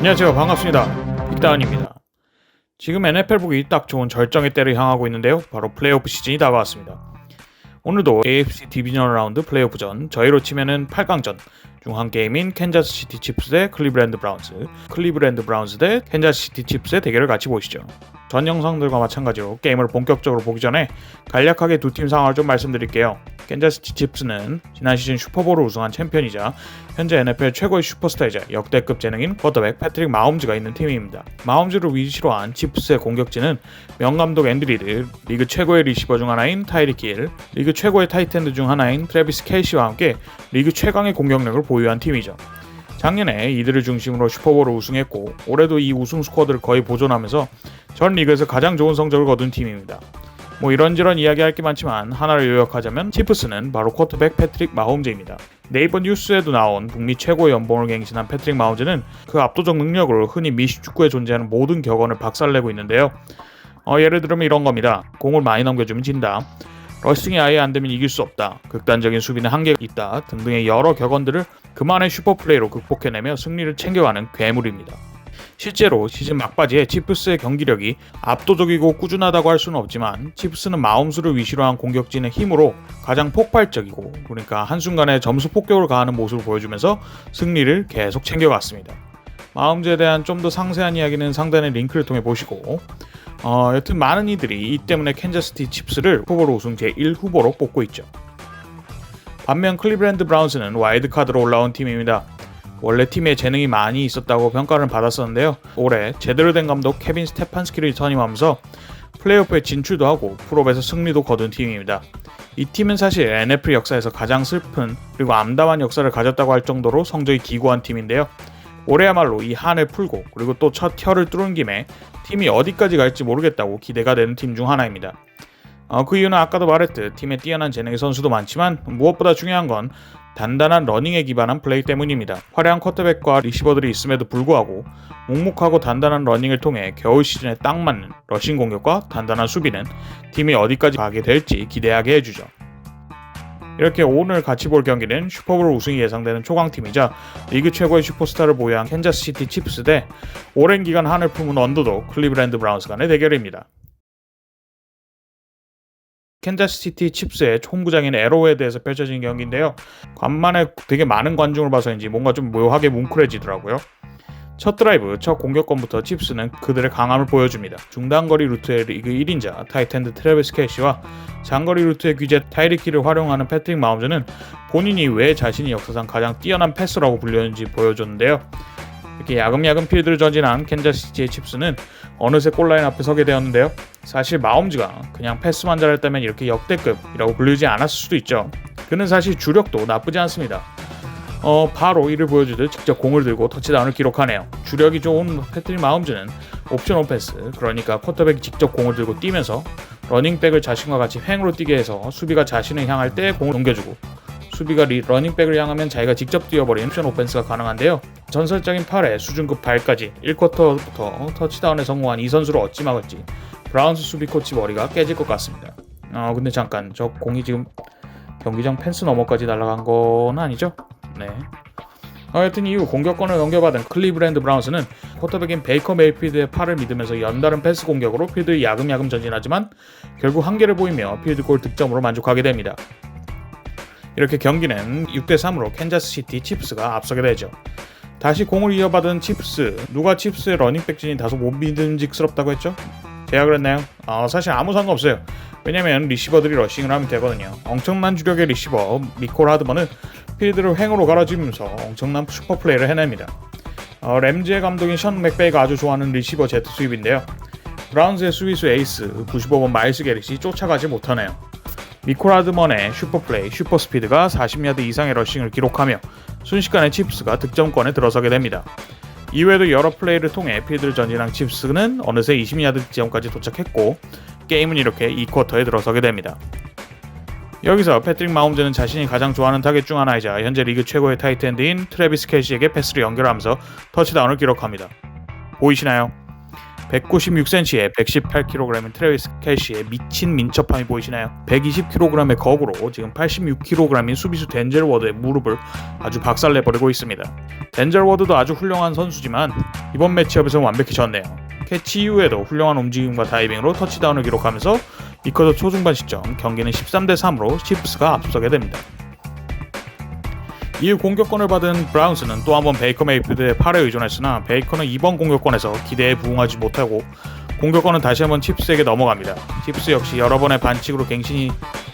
안녕하세요. 반갑습니다. 빅다운입니다. 지금 NFL 보기 딱 좋은 절정의 때를 향하고 있는데요. 바로 플레이오프 시즌이 다가왔습니다. 오늘도 AFC 디비전 라운드 플레이오프전, 저희로 치면은 8강전 중 한 게임인 캔자스 시티 칩스 대 클리브랜드 브라운스 대 캔자스 시티 칩스의 대결을 같이 보시죠. 전 영상들과 마찬가지로 게임을 본격적으로 보기 전에 간략하게 두 팀 상황을 좀 말씀드릴게요. 캔자스 시티 칩스는 지난 시즌 슈퍼볼을 우승한 챔피언이자 현재 NFL 최고의 슈퍼스타이자 역대급 재능인 쿼터백 패트릭 마홈즈가 있는 팀입니다. 마홈즈를 위시로 한 칩스의 공격진은 명감독 앤디 리드, 리그 최고의 리시버 중 하나인 타이리키 힐, 리그 최고의 타이트엔드 중 하나인 트래비스 켈시와 함께 리그 최강의 공격력을 보유한 팀이죠. 작년에 이들을 중심으로 슈퍼볼을 우승했고 올해도 이 우승 스쿼드를 거의 보존하면서 전 리그에서 가장 좋은 성적을 거둔 팀입니다. 이런저런 이야기할 게 많지만 하나를 요약하자면 치프스는 바로 쿼터백 패트릭 마홈즈입니다. 네이버 뉴스에도 나온 북미 최고의 연봉을 갱신한 패트릭 마홈즈는 그 압도적 능력으로 흔히 미식축구에 존재하는 모든 격언을 박살내고 있는데요. 예를 들면 이런 겁니다. 공을 많이 넘겨주면 진다. 러싱이 아예 안되면 이길 수 없다. 극단적인 수비는 한계가 있다. 등등의 여러 격언들을 그만의 슈퍼플레이로 극복해내며 승리를 챙겨가는 괴물입니다. 실제로 시즌 막바지에 치프스의 경기력이 압도적이고 꾸준하다고 할 수는 없지만 치프스는 마홈스를 위시로 한 공격진의 힘으로 가장 폭발적이고 그러니까 한순간에 점수 폭격을 가하는 모습을 보여주면서 승리를 계속 챙겨갔습니다. 마홈스에 대한 좀 더 상세한 이야기는 상단의 링크를 통해 보시고 여튼 많은 이들이 이 때문에 캔자스시티 칩스를 후보로 우승 제1후보로 뽑고 있죠. 반면 클리브랜드 브라운스는 와일드카드로 올라온 팀입니다. 원래 팀에 재능이 많이 있었다고 평가를 받았었는데요. 올해 제대로 된 감독 케빈 스테판스키를 선임하면서 플레이오프에 진출도 하고 프로에서 승리도 거둔 팀입니다. 이 팀은 사실 NFL 역사에서 가장 슬픈 그리고 암담한 역사를 가졌다고 할 정도로 성적이 기고한 팀인데요. 올해야말로 이 한을 풀고 그리고 또 첫 혀를 뚫은 김에 팀이 어디까지 갈지 모르겠다고 기대가 되는 팀 중 하나입니다. 그 이유는 아까도 말했듯 팀에 뛰어난 재능의 선수도 많지만 무엇보다 중요한 건 단단한 러닝에 기반한 플레이 때문입니다. 화려한 쿼터백과 리시버들이 있음에도 불구하고 묵묵하고 단단한 러닝을 통해 겨울 시즌에 딱 맞는 러싱 공격과 단단한 수비는 팀이 어디까지 가게 될지 기대하게 해주죠. 이렇게 오늘 같이 볼 경기는 슈퍼볼 우승이 예상되는 초강팀이자 리그 최고의 슈퍼스타를 보유한 캔자스시티 칩스 대 오랜 기간 한을 품은 언더독 클리브랜드 브라운스 간의 대결입니다. 캔자스시티 칩스의 홈구장인 에로헤드에서 펼쳐진 경기인데요. 간만에 되게 많은 관중을 봐서인지 뭔가 좀 묘하게 뭉클해지더라고요. 첫 드라이브, 첫 공격권부터 칩스는 그들의 강함을 보여줍니다. 중단거리 루트의 리그 1인자 타이트엔드 트래비스 켈시와 장거리 루트의 귀재 타이리키를 활용하는 패트릭 마홈즈는 본인이 왜 자신이 역사상 가장 뛰어난 패서라고 불렸는지 보여줬는데요. 이렇게 야금야금 필드를 전진한 캔자스시티의 칩스는 어느새 골라인 앞에 서게 되었는데요. 사실 마홈즈가 그냥 패스만 잘했다면 이렇게 역대급이라고 불리지 않았을 수도 있죠. 그는 사실 주력도 나쁘지 않습니다. 바로 이를 보여주듯 직접 공을 들고 터치다운을 기록하네요. 주력이 좋은 패트릭 마홈즈는 옵션 오펜스, 그러니까 쿼터백이 직접 공을 들고 뛰면서 러닝백을 자신과 같이 횡으로 뛰게 해서 수비가 자신을 향할 때 공을 넘겨주고 수비가 러닝백을 향하면 자기가 직접 뛰어버리는 옵션 오펜스가 가능한데요. 전설적인 8회 수준급 발까지 1쿼터부터 터치다운에 성공한 이 선수를 어찌 막을지 브라운스 수비 코치 머리가 깨질 것 같습니다. 근데 잠깐 저 공이 지금 경기장 펜스 너머까지 날아간 건 아니죠? 네. 하여튼 이후 공격권을 넘겨받은 클리브랜드 브라운스는 쿼터백인 베이커 메이필드의 팔을 믿으면서 연달은 패스 공격으로 필드를 야금야금 전진하지만 결국 한계를 보이며 필드골 득점으로 만족하게 됩니다. 이렇게 경기는 6대3으로 캔자스시티 칩스가 앞서게 되죠. 다시 공을 이어받은 칩스, 누가 칩스의 러닝백 진이 다소 못 믿음직스럽다고 했죠? 제가 그랬나요? 사실 아무 상관없어요. 왜냐면 리시버들이 러싱을 하면 되거든요. 엄청난 주력의 리시버 미콜 하드먼은 필드를 횡으로 갈아주면서 엄청난 슈퍼플레이를 해냅니다. 램즈의 감독인 션 맥베이가 아주 좋아하는 리시버 제트 수입인데요. 브라운스의 수비수 에이스 95번 마일스 게릿이 쫓아가지 못하네요. 미콜 하드먼의 슈퍼플레이, 슈퍼스피드가 40야드 이상의 러싱을 기록하며 순식간에 칩스가 득점권에 들어서게 됩니다. 이외에도 여러 플레이를 통해 필드를 전진한 칩스는 어느새 20야드 지점까지 도착했고 게임은 이렇게 2쿼터에 들어서게 됩니다. 여기서 패트릭 마홈즈는 자신이 가장 좋아하는 타겟 중 하나이자 현재 리그 최고의 타이트엔드인 트래비스 켈시에게 패스를 연결하면서 터치다운을 기록합니다. 보이시나요? 196cm에 118kg인 트래비스 켈시의 미친 민첩함이 보이시나요? 120kg의 거구로 지금 86kg인 수비수 덴젤 워드의 무릎을 아주 박살내버리고 있습니다. 덴젤 워드도 아주 훌륭한 선수지만 이번 매치업에서는 완벽히 졌네요. 캐치 이후에도 훌륭한 움직임과 다이빙으로 터치다운을 기록하면서 이 쿼터 초중반 시점 경기는 13대3으로 치프스가 앞서게 됩니다. 이후 공격권을 받은 브라운스는 또 한번 베이커 메이필드의 팔에 의존했으나 베이커는 이번 공격권에서 기대에 부응하지 못하고 공격권은 다시 한번 칩스에게 넘어갑니다. 칩스 역시 여러 번의 반칙으로 갱신이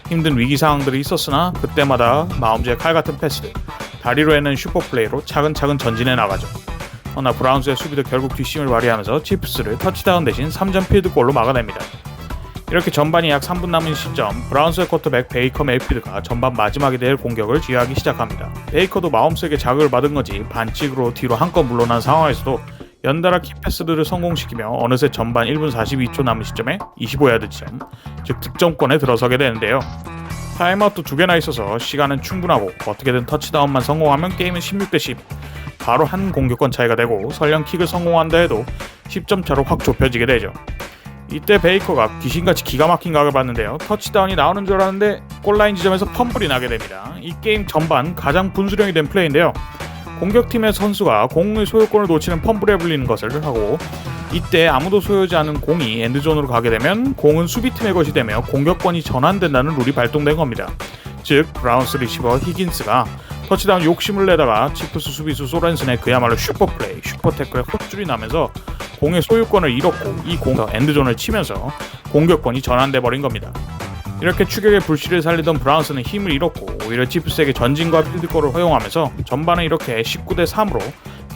힘든 위기 상황들이 있었으나 그때마다 마홈즈의 칼같은 패스들, 다리로 해낸 슈퍼플레이로 차근차근 전진해 나가죠. 그러나 브라운스의 수비도 결국 뒷심을 발휘하면서 칩스를 터치다운 대신 3점 필드골로 막아냅니다. 이렇게 전반이 약 3분 남은 시점 브라운스의 쿼터백 베이커 메이필드가 전반 마지막에 대해 공격을 지휘하기 시작합니다. 베이커도 마홈스에게 자극을 받은 건지 반칙으로 뒤로 한껏 물러난 상황에서도 연달아 키패스들을 성공시키며 어느새 전반 1분 42초 남은 시점에 25야드 지점, 즉 득점권에 들어서게 되는데요. 타임아웃도 2개나 있어서 시간은 충분하고 어떻게든 터치다운만 성공하면 게임은 16대10, 바로 한 공격권 차이가 되고 설령 킥을 성공한다 해도 10점 차로 확 좁혀지게 되죠. 이때 베이커가 귀신같이 기가 막힌 각을 봤는데요. 터치다운이 나오는 줄 알았는데 골라인 지점에서 펌블이 나게 됩니다. 이 게임 전반 가장 분수령이 된 플레이인데요. 공격팀의 선수가 공의 소유권을 놓치는 펌블에 불리는 것을 하고 이때 아무도 소유하지 않은 공이 엔드존으로 가게 되면 공은 수비팀의 것이 되며 공격권이 전환된다는 룰이 발동된 겁니다. 즉 브라운스 리시버 히긴스가 터치다운 욕심을 내다가 치프스 수비수 소렌슨의 그야말로 슈퍼플레이, 슈퍼태클에 헛줄이 나면서 공의 소유권을 잃었고 이 공에서 엔드존을 치면서 공격권이 전환돼 버린 겁니다. 이렇게 추격의 불씨를 살리던 브라운스는 힘을 잃었고 오히려 치프스에게 전진과 필드골을 허용하면서 전반은 이렇게 19대3으로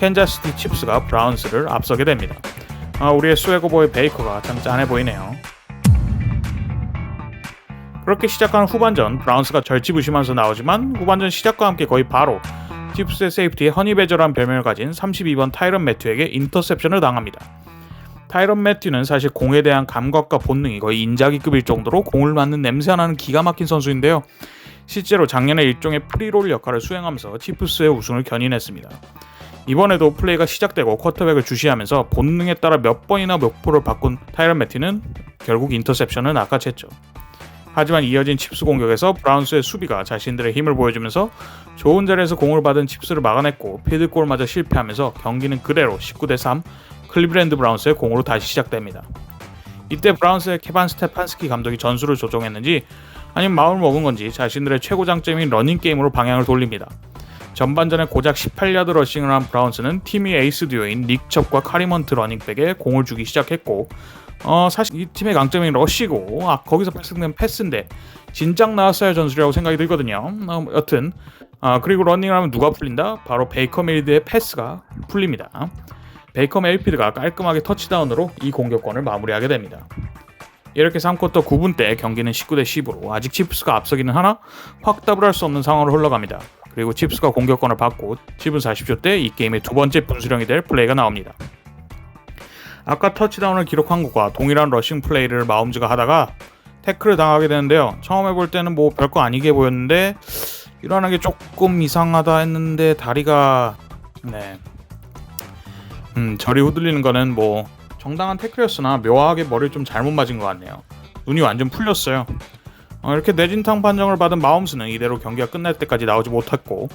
캔자스시티 칩스가 브라운스를 앞서게 됩니다. 우리의 스웨거보이 베이커가 참 짠해 보이네요. 그렇게 시작한 후반전 브라운스가 절치부심하면서 나오지만 후반전 시작과 함께 거의 바로 칩스의 세이프티에 허니베저라는 별명을 가진 32번 타이런 매튜에게 인터셉션을 당합니다. 타이런 매튜는 사실 공에 대한 감각과 본능이 거의 인자기급일 정도로 공을 맞는 냄새나는 기가 막힌 선수인데요. 실제로 작년에 일종의 프리롤 역할을 수행하면서 치프스의 우승을 견인했습니다. 이번에도 플레이가 시작되고 쿼터백을 주시하면서 본능에 따라 몇 번이나 목표를 바꾼 타이런 매튜는 결국 인터셉션을 낚아챘죠. 하지만 이어진 칩스 공격에서 브라운스의 수비가 자신들의 힘을 보여주면서 좋은 자리에서 공을 받은 칩스를 막아냈고 필드골마저 실패하면서 경기는 그대로 19대3 클리브랜드 브라운스의 공으로 다시 시작됩니다. 이때 브라운스의 케반 스테판스키 감독이 전술을 조정했는지 아니면 마음을 먹은 건지 자신들의 최고 장점인 러닝게임으로 방향을 돌립니다. 전반전에 고작 18야드 러싱을 한 브라운스는 팀의 에이스 듀오인 닉 첩과 카리먼트 러닝백에 공을 주기 시작했고 사실 이 팀의 강점인 러쉬고 거기서 발생된 패스인데 진작 나왔어야 전술이라고 생각이 들거든요. 여튼 그리고 러닝을 하면 누가 풀린다? 바로 베이커 메이필드의 패스가 풀립니다. 베이커 메이필드가 깔끔하게 터치다운으로 이 공격권을 마무리하게 됩니다. 이렇게 3쿼터 9분 때 경기는 19대10으로 아직 칩스가 앞서기는 하나 확 더블할 수 없는 상황으로 흘러갑니다. 그리고 칩스가 공격권을 받고 7분 40초 때 이 게임의 두 번째 분수령이 될 플레이가 나옵니다. 아까 터치다운을 기록한 것과 동일한 러싱 플레이를 마홈즈가 하다가 태클을 당하게 되는데요. 처음에 볼 때는 뭐 별거 아니게 보였는데 일어나는 게 조금 이상하다 했는데 다리가 저리 후들리는 거는 뭐 정당한 태클이었으나 묘하게 머리를 좀 잘못 맞은 것 같네요. 눈이 완전 풀렸어요. 이렇게 뇌진탕 판정을 받은 마홈스는 이대로 경기가 끝날 때까지 나오지 못했고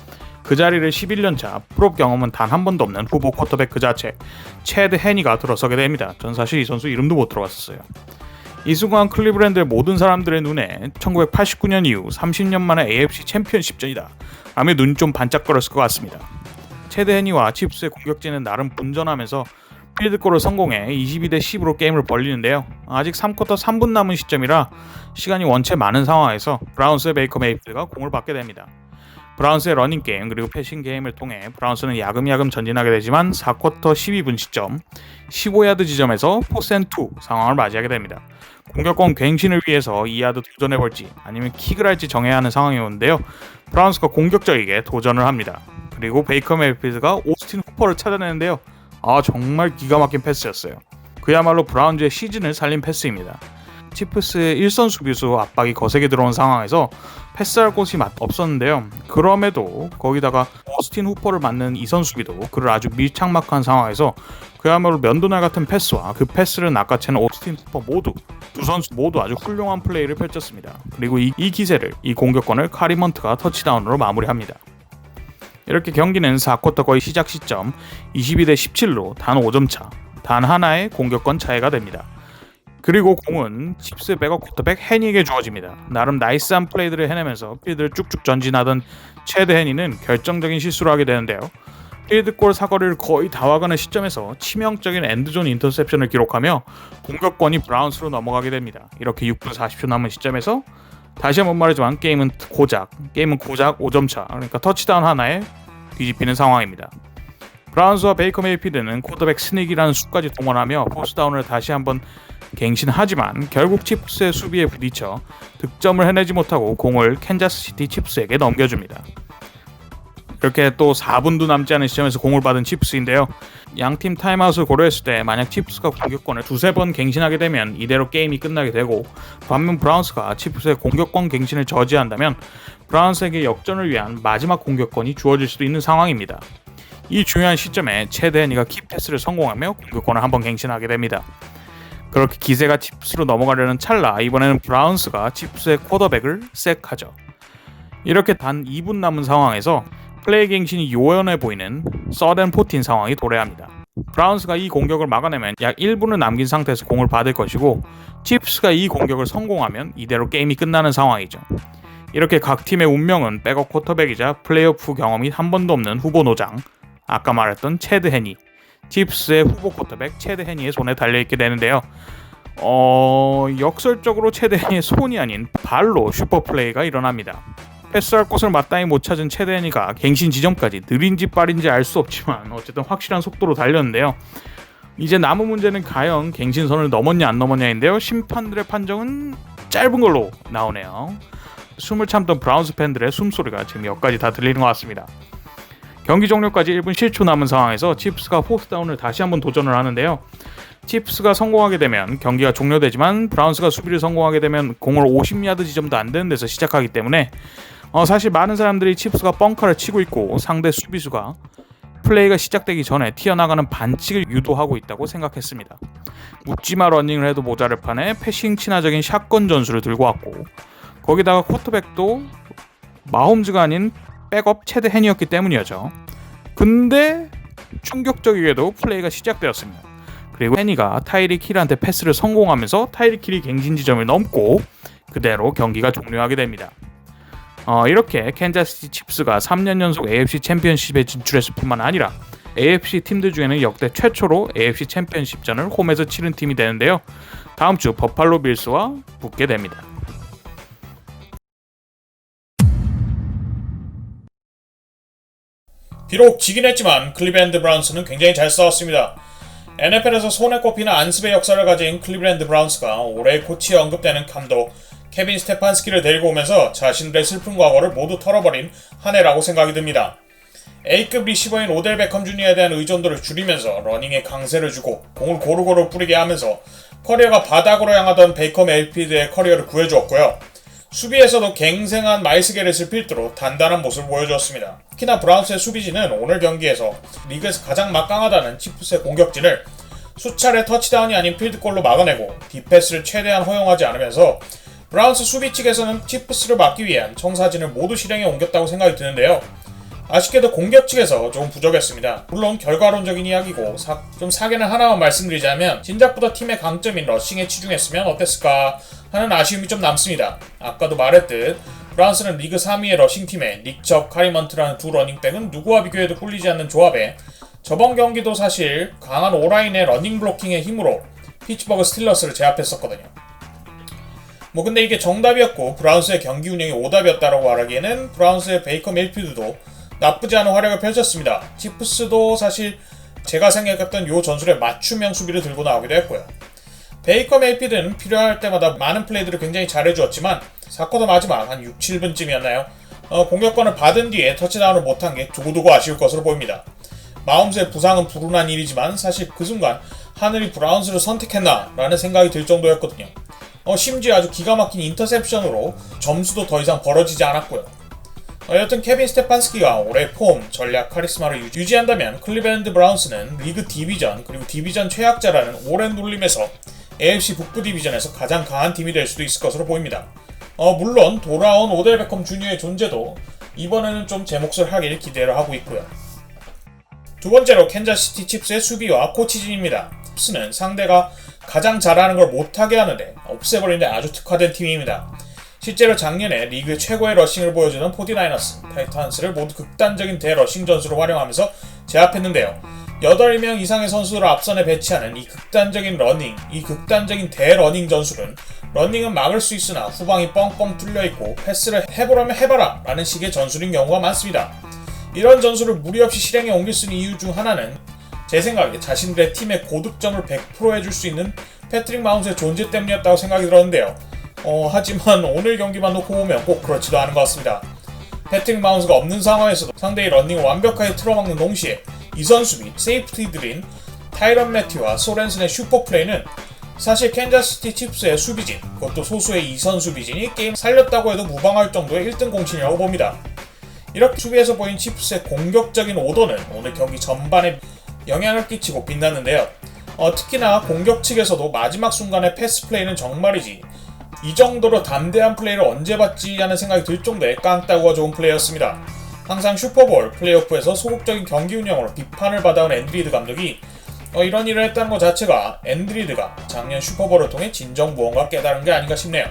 그 자리를 11년차 프로 경험은 단 한 번도 없는 후보 쿼터백 그 자체 체드 해니가 들어서게 됩니다. 전 사실 이 선수 이름도 못 들어봤었어요. 이 순간 클리브랜드의 모든 사람들의 눈에 1989년 이후 30년 만에 AFC 챔피언십전이다 라며 눈이 좀 반짝거렸을 것 같습니다. 체드 해니와 칩스의 공격진은 나름 분전하면서 필드골을 성공해 22대10으로 게임을 벌리는데요. 아직 3쿼터 3분 남은 시점이라 시간이 원체 많은 상황에서 브라운스의 베이커 메이필드가 공을 받게 됩니다. 브라운스의 러닝게임 그리고 패싱 게임을 통해 브라운스는 야금야금 전진하게 되지만 4쿼터 12분 시점 15야드 지점에서 포센2 상황을 맞이하게 됩니다. 공격권 갱신을 위해서 2야드 도전해볼지 아니면 킥을 할지 정해야 하는 상황이 오는데요. 브라운스가 공격적이게 도전을 합니다. 그리고 베이커 메이필드가 오스틴 후퍼를 찾아내는데요. 정말 기가 막힌 패스였어요. 그야말로 브라운즈의 시즌을 살린 패스입니다. 치프스의 일선 수비수 압박이 거세게 들어온 상황에서 패스할 곳이 없었는데요. 그럼에도 거기다가 오스틴 후퍼를 맞는 이선 수비도 그를 아주 밀착막한 상황에서 그야말로 면도날 같은 패스와 그 패스를 낚아채는 오스틴 후퍼 두 선수 모두 아주 훌륭한 플레이를 펼쳤습니다. 그리고 이 기세를, 이 공격권을 카리먼트가 터치다운으로 마무리합니다. 이렇게 경기는 4쿼터 거의 시작 시점 22대 17로 단 5점 차, 단 하나의 공격권 차이가 됩니다. 그리고 공은 칩스의 백업 쿼터백 해니에게 주어집니다. 나름 나이스한 플레이들을 해내면서 필드를 쭉쭉 전진하던 체드 해니는 결정적인 실수를 하게 되는데요. 필드골 사거리를 거의 다 와가는 시점에서 치명적인 엔드존 인터셉션을 기록하며 공격권이 브라운스로 넘어가게 됩니다. 이렇게 6분 40초 남은 시점에서 다시 한번 말하지만 게임은 고작 5점 차, 그러니까 터치다운 하나에 뒤집히는 상황입니다. 브라운스와 베이커 메이필드는 쿼터백 스닉이라는 수까지 동원하며 포스다운을 다시 한번 갱신하지만 결국 칩스의 수비에 부딪혀 득점을 해내지 못하고 공을 캔자스시티 칩스에게 넘겨줍니다. 이렇게 또 4분도 남지 않은 시점에서 공을 받은 칩스인데요. 양팀 타임아웃을 고려했을 때 만약 칩스가 공격권을 두세 번 갱신하게 되면 이대로 게임이 끝나게 되고, 반면 브라운스가 칩스의 공격권 갱신을 저지한다면 브라운스에게 역전을 위한 마지막 공격권이 주어질 수도 있는 상황입니다. 이 중요한 시점에 체드 해니가 키패스를 성공하며 공격권을 한번 갱신하게 됩니다. 그렇게 기세가 칩스로 넘어가려는 찰나 이번에는 브라운스가 칩스의 쿼터백을 섹하죠. 이렇게 단 2분 남은 상황에서 플레이 갱신이 요연해 보이는 서드&14 상황이 도래합니다. 브라운스가 이 공격을 막아내면 약 1분을 남긴 상태에서 공을 받을 것이고, 칩스가 이 공격을 성공하면 이대로 게임이 끝나는 상황이죠. 이렇게 각 팀의 운명은 백업 쿼터백이자 플레이오프 경험이 한 번도 없는 후보 노장, 아까 말했던 체드 해니, 칩스의 후보 쿼터백 체드 해니의 손에 달려있게 되는데요. 역설적으로 체드 해니의 손이 아닌 발로 슈퍼플레이가 일어납니다. 패스할 곳을 마땅히 못 찾은 체드 해니가 갱신 지점까지 느린지 빠른지 알 수 없지만 어쨌든 확실한 속도로 달렸는데요. 이제 남은 문제는 과연 갱신선을 넘었냐 안 넘었냐인데요. 심판들의 판정은 짧은 걸로 나오네요. 숨을 참던 브라운스 팬들의 숨소리가 지금 여기까지 다 들리는 것 같습니다. 경기 종료까지 1분 7초 남은 상황에서 칩스가 포스다운을 다시 한번 도전을 하는데요. 칩스가 성공하게 되면 경기가 종료되지만 브라운스가 수비를 성공하게 되면 공을 50야드 지점도 안 되는 데서 시작하기 때문에 사실 많은 사람들이 칩스가 벙커를 치고 있고 상대 수비수가 플레이가 시작되기 전에 튀어나가는 반칙을 유도하고 있다고 생각했습니다. 묻지마 러닝을 해도 모자랄 판에 패싱 친화적인 샷건 전술을 들고 왔고, 거기다가 쿼터백도 마홈즈가 아닌 백업 체드 해니였기 때문이었죠. 근데 충격적이게도 플레이가 시작되었습니다. 그리고 해니가 타이릭 힐한테 패스를 성공하면서 타이릭 힐이 갱신 지점을 넘고 그대로 경기가 종료하게 됩니다. 이렇게 캔자스시티 칩스가 3년 연속 AFC 챔피언십에 진출했을 뿐만 아니라 AFC 팀들 중에는 역대 최초로 AFC 챔피언십전을 홈에서 치른 팀이 되는데요. 다음 주 버팔로 빌스와 붙게 됩니다. 비록 지긴 했지만 클리블랜드 브라운스는 굉장히 잘 싸웠습니다. NFL에서 손에 꼽히는 안습의 역사를 가진 클리블랜드 브라운스가 올해의 코치에 언급되는 감독 케빈 스테판스키를 데리고 오면서 자신들의 슬픈 과거를 모두 털어버린 한 해라고 생각이 듭니다. A급 리시버인 오델 베컴 주니어에 대한 의존도를 줄이면서 러닝에 강세를 주고 공을 고루고루 뿌리게 하면서 커리어가 바닥으로 향하던 베이커 메이필드의 커리어를 구해주었고요. 수비에서도 갱생한 마일스 게렛을 필두로 단단한 모습을 보여주었습니다. 특히나 브라운스의 수비진은 오늘 경기에서 리그에서 가장 막강하다는 치프스의 공격진을 수차례 터치다운이 아닌 필드골로 막아내고 뒷패스를 최대한 허용하지 않으면서 브라운스 수비 측에서는 치프스를 막기 위한 청사진을 모두 실행에 옮겼다고 생각이 드는데요. 아쉽게도 공격 측에서 조금 부족했습니다. 물론 결과론적인 이야기고 좀 사견을 하나만 말씀드리자면 진작보다 팀의 강점인 러싱에 치중했으면 어땠을까 하는 아쉬움이 좀 남습니다. 아까도 말했듯 브라운스는 리그 3위의 러싱팀에 닉 첩, 카리먼트라는 두 러닝백은 누구와 비교해도 꿀리지 않는 조합에 저번 경기도 사실 강한 오라인의 러닝 블로킹의 힘으로 피츠버그 스틸러스를 제압했었거든요. 근데 이게 정답이었고 브라운스의 경기 운영이 오답이었다라고 말하기에는 브라운스의 베이커 메이필드도 나쁘지 않은 활약을 펼쳤습니다. 치프스도 사실 제가 생각했던 요 전술의 맞춤형 수비를 들고 나오기도 했고요. 베이커 메이필드는 필요할 때마다 많은 플레이들을 굉장히 잘해주었지만 4쿼터 마지막 한 6, 7분쯤이었나요? 공격권을 받은 뒤에 터치다운을 못한 게 두고두고 아쉬울 것으로 보입니다. 마홈스의 부상은 불운한 일이지만 사실 그 순간 하늘이 브라운스를 선택했나 라는 생각이 들 정도였거든요. 심지어 아주 기가 막힌 인터셉션으로 점수도 더 이상 벌어지지 않았고요. 여튼 케빈 스테판스키가 올해 폼, 전략, 카리스마를 유지한다면 클리블랜드 브라운스는 리그 디비전 그리고 디비전 최약자라는 오랜 놀림에서 AFC 북부 디비전에서 가장 강한 팀이 될 수도 있을 것으로 보입니다. 물론 돌아온 오델 베컴 주니어의 존재도 이번에는 좀 제 몫을 하길 기대를 하고 있고요. 두 번째로 캔자스시티 칩스의 수비와 코치진입니다. 칩스는 상대가 가장 잘하는 걸 못하게 하는데 없애버리는데 아주 특화된 팀입니다. 실제로 작년에 리그 최고의 러싱을 보여주는 49ers, 타이탄스를 모두 극단적인 대러싱 전술을 활용하면서 제압했는데요. 8명 이상의 선수를 앞선에 배치하는 이 극단적인 러닝, 이 극단적인 대러닝 전술은 러닝은 막을 수 있으나 후방이 뻥뻥 뚫려있고 패스를 해보라면 해봐라 라는 식의 전술인 경우가 많습니다. 이런 전술을 무리 없이 실행에 옮길 수 있는 이유 중 하나는 제 생각에 자신들의 팀의 고득점을 100% 해줄 수 있는 패트릭 마홈스의 존재 때문이었다고 생각이 들었는데요. 하지만 오늘 경기만 놓고 보면 꼭 그렇지도 않은 것 같습니다. 패트릭 마홈스가 없는 상황에서도 상대의 러닝을 완벽하게 틀어막는 동시에 이선 수비, 세이프티들인 타이런 매튜와 소렌슨의 슈퍼플레이는 사실 캔자스시티 칩스의 수비진, 그것도 소수의 이선 수비진이 게임 살렸다고 해도 무방할 정도의 1등 공신이라고 봅니다. 이렇게 수비에서 보인 칩스의 공격적인 오더는 오늘 경기 전반에 영향을 끼치고 빛났는데요. 특히나 공격 측에서도 마지막 순간의 패스 플레이는 정말이지 이 정도로 담대한 플레이를 언제 봤지 하는 생각이 들 정도의 깡따구가 좋은 플레이였습니다. 항상 슈퍼볼, 플레이오프에서 소극적인 경기 운영으로 비판을 받아온 앤드리드 감독이 이런 일을 했다는 것 자체가 앤드리드가 작년 슈퍼볼을 통해 진정 무언가 깨달은 게 아닌가 싶네요.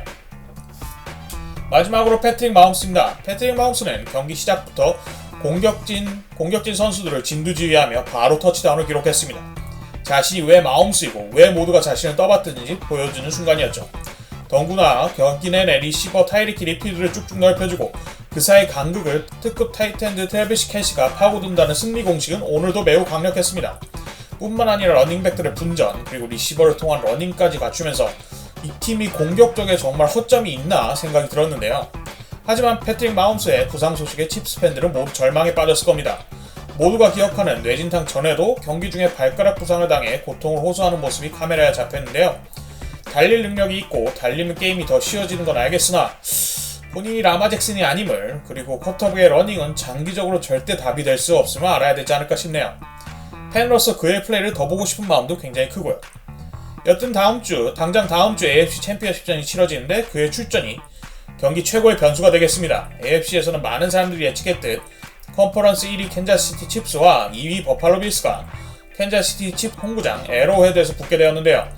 마지막으로 패트릭 마홈스입니다. 패트릭 마홈스는 경기 시작부터 공격진 선수들을 진두지휘하며 바로 터치다운을 기록했습니다. 자신이 왜 마홈스이고 왜 모두가 자신을 떠받드는지 보여주는 순간이었죠. 더구나 경기 내내 리시버 타이리키 리필드를 쭉쭉 넓혀주고 그 사이 간극을 특급 타이트엔드 트래비스 캐시가 파고든다는 승리 공식은 오늘도 매우 강력했습니다. 뿐만 아니라 러닝백들의 분전 그리고 리시버를 통한 러닝까지 갖추면서 이 팀이 공격적에 정말 허점이 있나 생각이 들었는데요. 하지만 패트릭 마홈스의 부상 소식에 칩스 팬들은 모두 절망에 빠졌을 겁니다. 모두가 기억하는 뇌진탕 전에도 경기 중에 발가락 부상을 당해 고통을 호소하는 모습이 카메라에 잡혔는데요. 달릴 능력이 있고 달리면 게임이 더 쉬워지는 건 알겠으나 본인이 라마 잭슨이 아님을, 그리고 쿼터백의 러닝은 장기적으로 절대 답이 될 수 없음을 알아야 되지 않을까 싶네요. 팬으로서 그의 플레이를 더 보고 싶은 마음도 굉장히 크고요. 여튼 당장 다음 주 AFC 챔피언십전이 치러지는데 그의 출전이 경기 최고의 변수가 되겠습니다. AFC에서는 많은 사람들이 예측했듯 컨퍼런스 1위 캔자스시티 칩스와 2위 버팔로 빌스가 캔자스시티 칩 홈구장 에로헤드에서 붙게 되었는데요.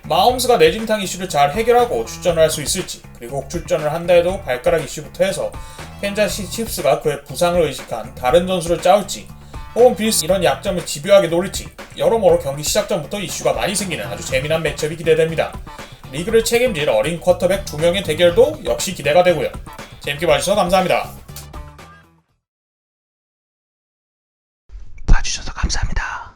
마홈스가 뇌진탕 이슈를 잘 해결하고 출전을 할 수 있을지, 그리고 출전을 한다 해도 발가락 이슈부터 해서 캔자스시티 칩스가 그의 부상을 의식한 다른 전술을 짜올지, 혹은 빌스 이런 약점을 집요하게 노릴지 여러모로 경기 시작 전부터 이슈가 많이 생기는 아주 재미난 매치업이 기대됩니다. 리그를 책임질 어린 쿼터백 2명의 대결도 역시 기대가 되고요. 재밌게 봐주셔서 감사합니다. 봐주셔서 감사합니다.